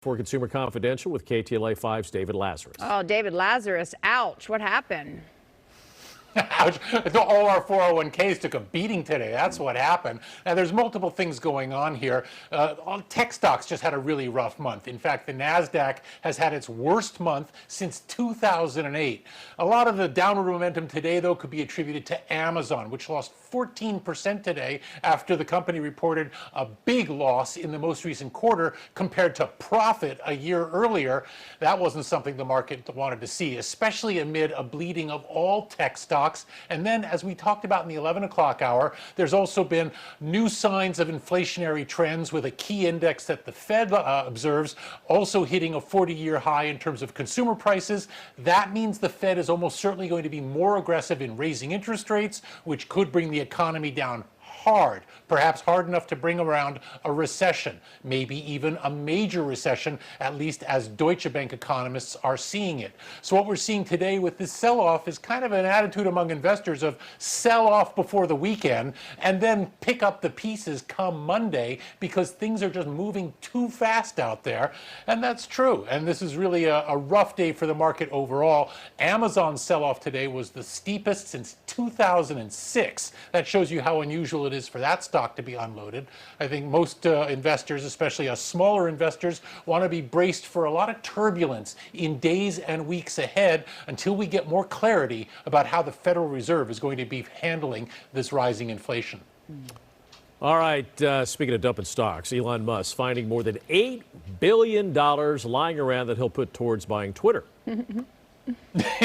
For Consumer Confidential with KTLA 5's David Lazarus. Oh, David Lazarus, ouch. What happened? Ouch. All our 401ks took a beating today. That's what happened. Now, there's multiple things going on here. All tech stocks just had a really rough month. In fact, the NASDAQ has had its worst month since 2008. A lot of the downward momentum today, though, could be attributed to Amazon, which lost 14% today after the company reported a big loss in the most recent quarter compared to profit a year earlier. That wasn't something the market wanted to see, especially amid a bleeding of all tech stocks. And then, as we talked about in the 11 o'clock hour, there's also been new signs of inflationary trends with a key index that the Fed observes also hitting a 40-year high in terms of consumer prices. That means the Fed is almost certainly going to be more aggressive in raising interest rates, which could bring the economy down hard, perhaps hard enough to bring around a recession, maybe even a major recession, at least as Deutsche Bank economists are seeing it. So what we're seeing today with this sell-off is kind of an attitude among investors of sell off before the weekend and then pick up the pieces come Monday because things are just moving too fast out there. And that's true. And this is really a rough day for the market overall. Amazon's sell-off today was the steepest since 2006. That shows you how unusual it is for that stock to be unloaded. I think most investors, especially smaller investors, want to be braced for a lot of turbulence in days and weeks ahead until we get more clarity about how the Federal Reserve is going to be handling this rising inflation. All right, speaking of dumping stocks, Elon Musk finding more than $8 billion lying around that he'll put towards buying Twitter.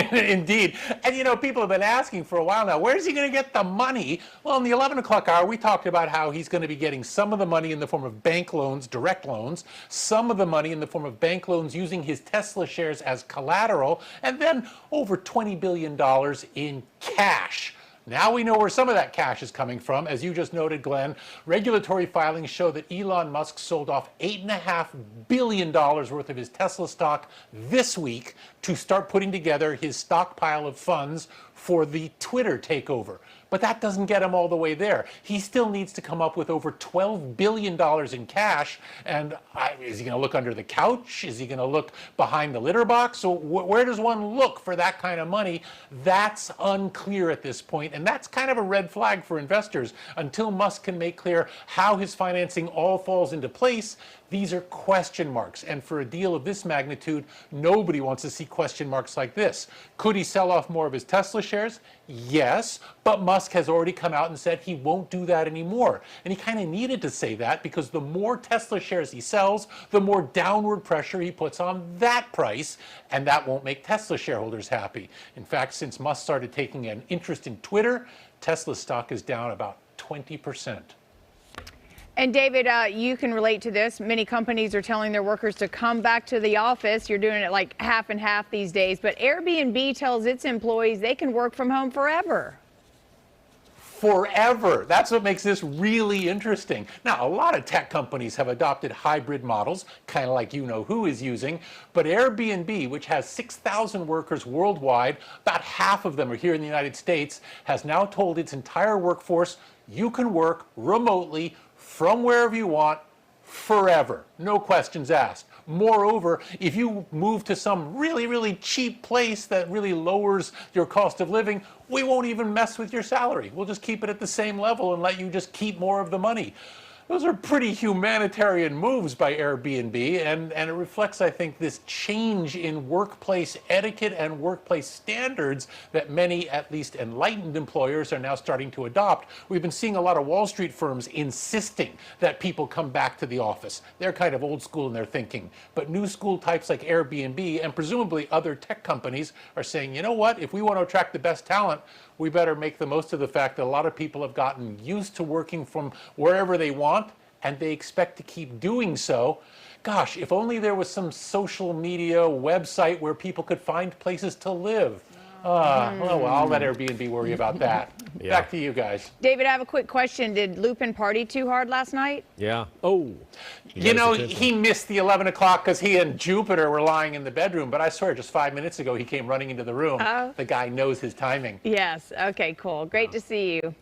Indeed. And, people have been asking for a while now, where's he going to get the money? Well, in the 11 o'clock hour, we talked about how he's going to be getting some of the money in the form of bank loans, direct loans, some of the money in the form of bank loans using his Tesla shares as collateral, and then over $20 billion in cash. Now we know where some of that cash is coming from. As you just noted, Glenn, regulatory filings show that Elon Musk sold off $8.5 billion worth of his Tesla stock this week to start putting together his stockpile of funds for the Twitter takeover. But that doesn't get him all the way there. He still needs to come up with over $12 billion in cash. And is he going to look under the couch? Is he going to look behind the litter box? So where does one look for that kind of money? That's unclear at this point. And that's kind of a red flag for investors. Until Musk can make clear how his financing all falls into place, these are question marks. And for a deal of this magnitude, nobody wants to see question marks like this. Could he sell off more of his Tesla shares? Yes, but Musk has already come out and said he won't do that anymore. And he kind of needed to say that because the more Tesla shares he sells, the more downward pressure he puts on that price, and that won't make Tesla shareholders happy. In fact, since Musk started taking an interest in Twitter, Tesla stock is down about 20%. And David, you can relate to this. Many companies are telling their workers to come back to the office. You're doing it like half and half these days. But Airbnb tells its employees they can work from home forever. Forever. That's what makes this really interesting. Now, a lot of tech companies have adopted hybrid models, kind of like who is using, but Airbnb, which has 6,000 workers worldwide, about half of them are here in the United States, has now told its entire workforce, you can work remotely from wherever you want forever. No questions asked. Moreover, if you move to some really, really cheap place that really lowers your cost of living, we won't even mess with your salary. We'll just keep it at the same level and let you just keep more of the money. Those are pretty humanitarian moves by Airbnb, and it reflects, I think, this change in workplace etiquette and workplace standards that many, at least enlightened employers, are now starting to adopt. We've been seeing a lot of Wall Street firms insisting that people come back to the office. They're kind of old school in their thinking. But new school types like Airbnb and presumably other tech companies are saying, you know what, if we want to attract the best talent, we better make the most of the fact that a lot of people have gotten used to working from wherever they want, and they expect to keep doing so. Gosh, if only there was some social media website where people could find places to live. Well, I'll let Airbnb worry about that. Yeah. Back to you guys. David, I have a quick question. Did Lupin party too hard last night? Yeah. Oh. He missed the 11 o'clock because he and Jupiter were lying in the bedroom. But I swear, just 5 minutes ago, he came running into the room. The guy knows his timing. Yes. Okay, cool. Great to see you.